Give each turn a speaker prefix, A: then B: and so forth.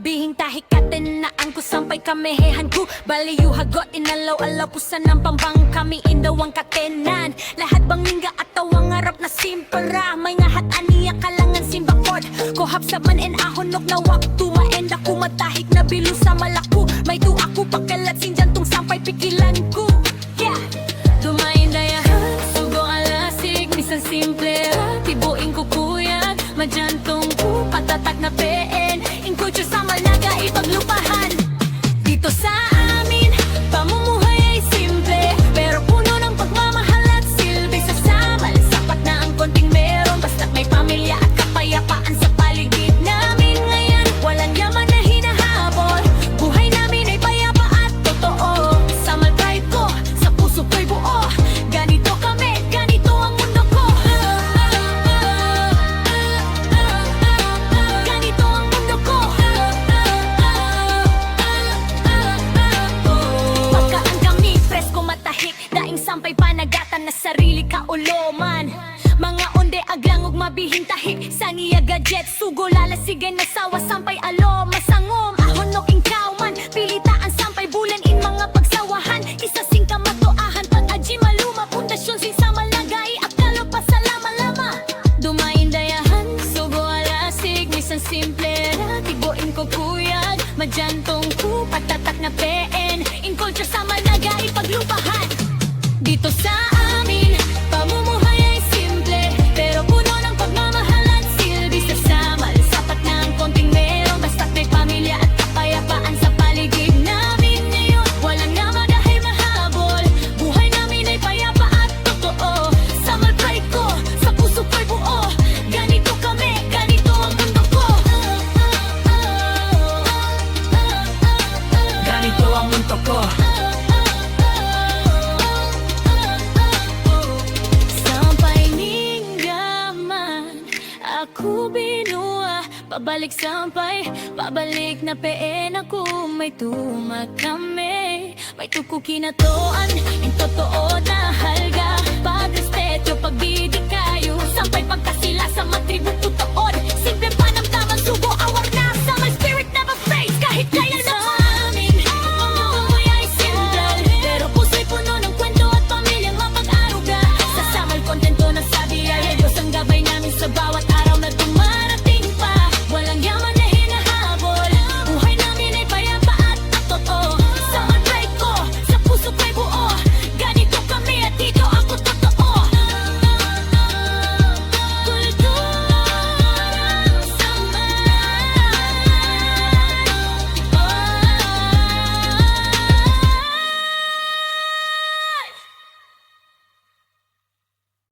A: mabihing tahikatin na ang kusampay kamehehan ko. Baliw hagot inalaw-alaw pusan ng pambang kami indawang katenan. Lahat bang ningga at tawang harap na simpara. May ngahat aniya kalangan simbakod. Kohap sa man en ahonok na waktu maend ako matahik na bilu sa malaku. May tu ako pakalat sinjantong sampay pikilan ko. Yeah! Tumayin dayahan, sugo alasig, misan simple. Tibuin ko kuyag, majantong ko, patatak na peen. Inkulture sa malaga ipaglupahan. Dito sa amin, pamumuhay ay simple, pero puno ng pagmamahal at silbi sa samal. Sapat na ang konting meron, basta't may pamilya at kapayapaan sa paligid namin ngayon. Walang yaman na hinahabol, buhay namin ay payapa at totoo. Samal pride ko, sa puso ko'y buo. Ganito kami, ganito ang mundo ko. Ganito ang mundo ko. Pagkaan kami, presko matahik, daing sampay panagatan na sarili kauloman. Mga onde aglang ug mabihing tahi, saniya gadget, sugo lalasigan na sawa sampay alo. Masangom, ahonok ingkaw man, pilitaan sampay bulan in mga pagsawahan. Isa sing kamatuahan, pag-aji maluma, pundasyon sin sa malagay, akalo pa sa lama-lama. Dumain dayahan, sugo alasig, misan simple. Tibuin ko kuyag, majantong ko, patatak na peen. In culture sa malagay, paglupahan. Dito sa amin, pamumuhay ay simple, pero puno ng pagmamahal at silbi sa samal. Sapat na ang konting meron, basta't may pamilya at kapayapaan sa paligid namin ngayon. Walang naman dahil mahabol, buhay namin ay payapa at totoo. Samal pride ko, sa puso ko'y buo. Ganito kami, ganito ang mundo ko. Ganito ang mundo ko. Sampay ninggaman, ako binua. Pabalik sampay, pabalik na peen ako. May tumak kami, may tuko kinatoan. Yung totoo na halga, pagrespeto, pagbibig kayo. Sampay pagkasila sa matributo